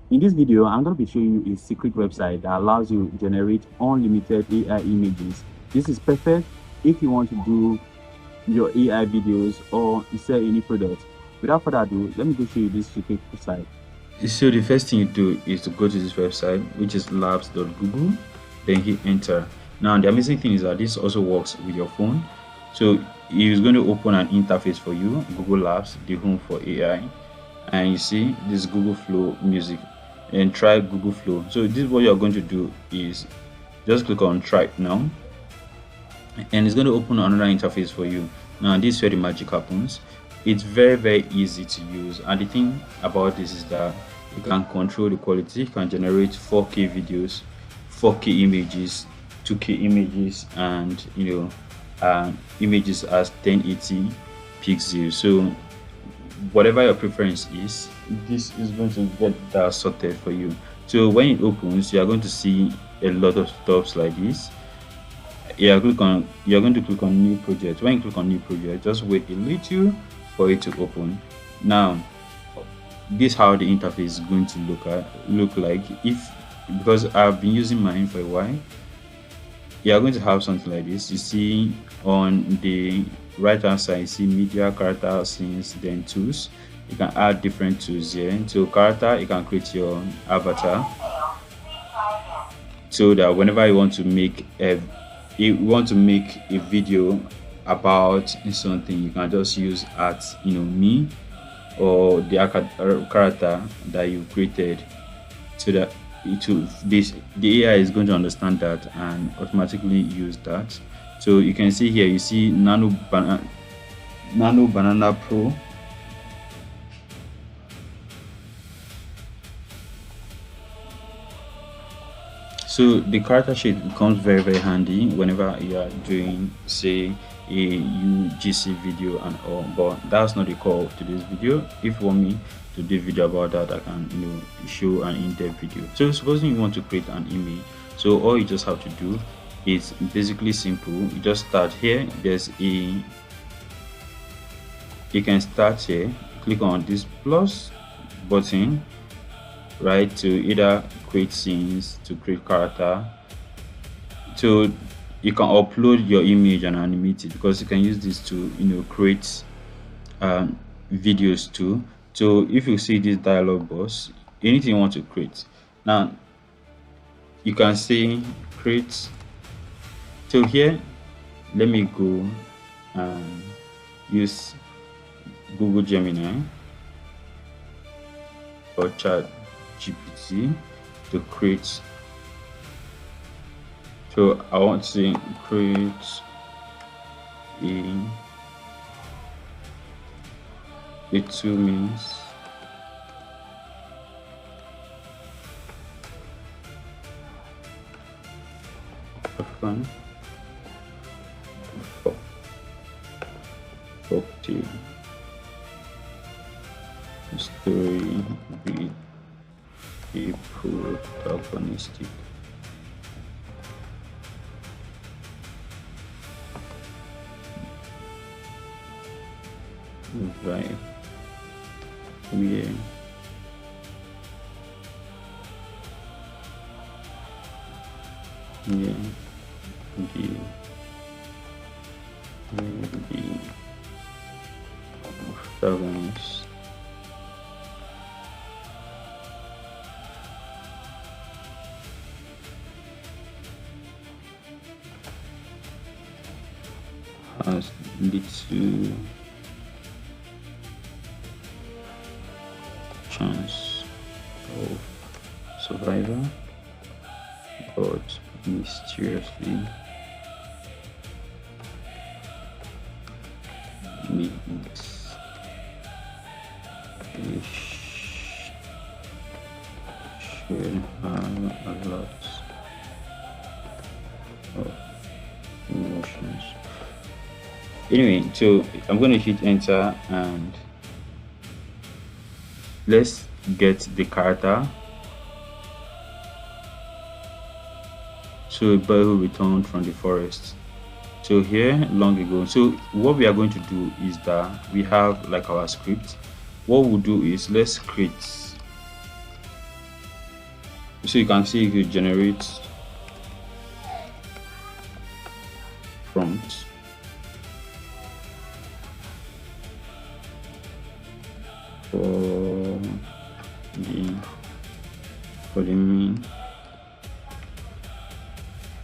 In this video, I'm going to be showing you a secret website that allows you to generate unlimited AI images. This is perfect if you want to do your AI videos or you sell any product. Without further ado, let me go show you this secret website. So the first thing you do is to go to this website, which is labs.google, then hit enter. Now the amazing thing is that this also works with your phone. So it's going to open an interface for you, Google Labs, the home for AI, and you see this Google Flow music, and try Google Flow. So this what you're going to do is just click on try it now, and it's going to open another interface for you. Now this is where the magic happens. It's very easy to use, and the thing about this is that you can control the quality. You can generate 4K videos, 4K images, 2K images, and images as 1080 pixels. So whatever your preference is, this is going to get that sorted for you. So when it opens, you are going to see a lot of stuffs like this. You're going to click on new project. When you click on new project, just wait a little for it to open. Now this how the interface is going to look like. If because I've been using mine for a while, you are going to have something like this. You see on the right hand side, you see media, character, scenes, then tools. You can add different tools here. So character, you can create your avatar, so that whenever you want to make a video about something, you can just use at me or the character that you created, so that the AI is going to understand that and automatically use that. So you can see here, you see Nano Banana Pro. So the character sheet becomes very handy whenever you are doing, say, a UGC video and all. But that's not the core of today's video. If you want me to do a video about that, I can show an in-depth video. So supposing you want to create an image, so all you just have to do is basically simple. You just start here. You can start here. Click on this plus button, right, to either create scenes, to create character. So you can upload your image and animate it, because you can use this to create videos too. So if you see this dialog box, anything you want to create, now you can say create. So here, let me go and use Google Gemini or Chat GPT to create. So I want to create a 2 minutes fun story with a protagonistic vibe where the protagonist has little chance of survival, but mysteriously meets a should have a lot of emotions. Anyway, so I'm going to hit enter and let's get the character. So a boy who returned from the forest. So here long ago, so what we are going to do is that we have like our script. What we'll do is let's create So you can see if you generate prompts. For the for the main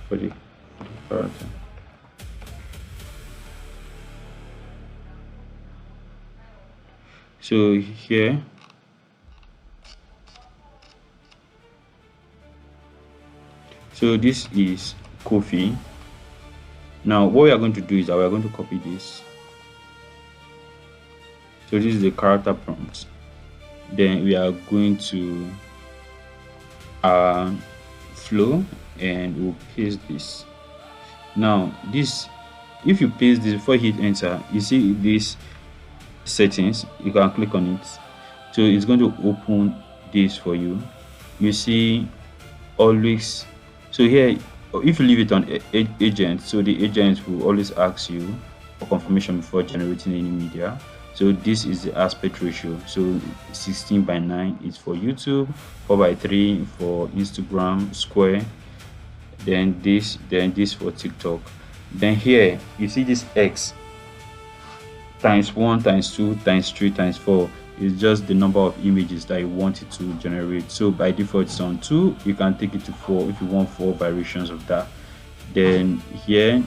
for the character. So here, so this is coffee. Now what we are going to do is that we are going to copy this. So this is the character prompt. Then we are going to flow and we'll paste this. Now this, if you paste this before you hit enter, you see this settings, you can click on it. So it's going to open this for you. You see always, so here if you leave it on agent, so the agent will always ask you for confirmation before generating any media. So this is the aspect ratio. So 16:9 is for YouTube, 4:3 for Instagram square, then this for TikTok. Then here you see this X times 1 times 2 times 3 times 4 is just the number of images that you want it to generate. So by default it's on 2. You can take it to 4 if you want 4 variations of that. Then here,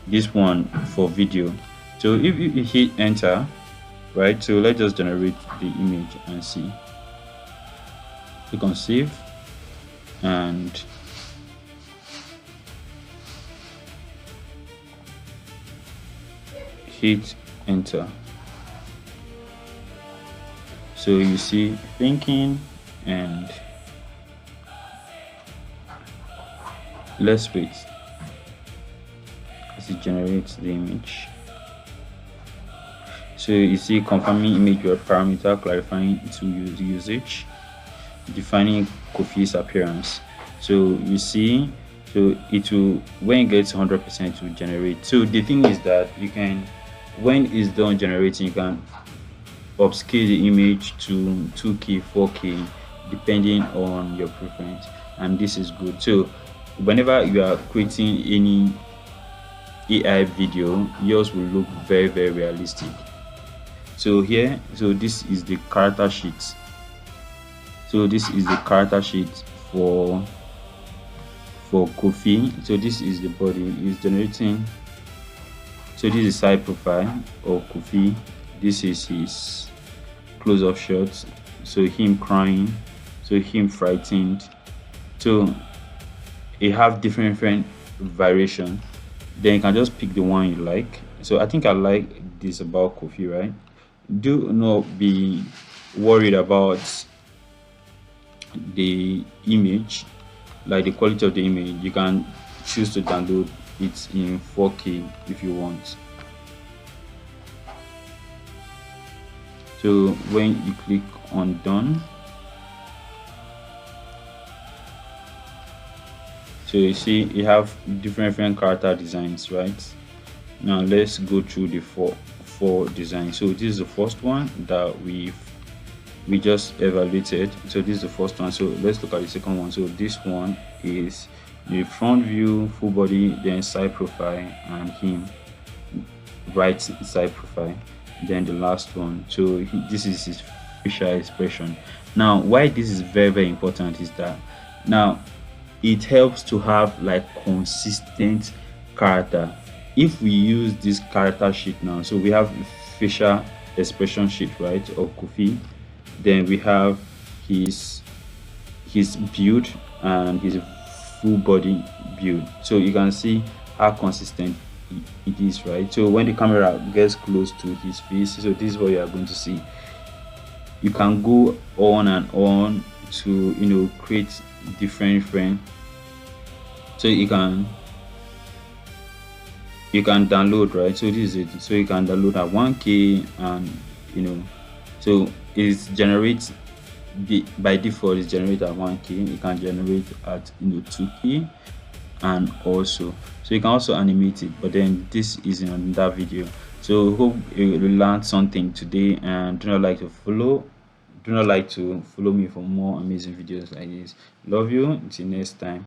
this one for video. So if you hit enter, right, so let's just generate the image and see. Click on save and hit enter. So you see thinking, and let's wait as it generates the image. So you see confirming image word parameter, clarifying to use usage, defining coffee's appearance. So you see, so it will, when it gets 100%, it will generate. So the thing is that you can, when it's done generating, you can upscale the image to 2K, 4K, depending on your preference, and this is good. So whenever you are creating any AI video, yours will look very, very realistic. So here, so this is the character sheet. So this is the character sheet for Kofi. So this is the body is generating. So this is side profile of Kofi. This is his close-up shots. So him crying, so him frightened. So you have different variation. Then you can just pick the one you like. So I think I like this about Kofi, right? Do not be worried about the image, like the quality of the image. You can choose to download it in 4K if you want. So when you click on done, so you see you have different character designs, right? Now let's go through the four designs. So this is the first one that we just evaluated. So this is the first one. So let's look at the second one. So this one is the front view, full body, then side profile, and him right side profile. Then the last one, so this is his facial expression. Now why this is very, very important is that now it helps to have like consistent character. If we use this character sheet now, so we have facial expression sheet, right, of Kofi, then we have his build and his full body build. So you can see how consistent it is, right? So when the camera gets close to his face, so this is what you are going to see. You can go on and on to create different so you can download, right? So this is it. So you can download at 1K, and so it's generates by default it's generated at 1K. You can generate at 2K, and also so you can also animate it, but then this is in another video. So hope you learned something today, and do not like to follow do not like to follow me for more amazing videos like this. Love you. Until next time.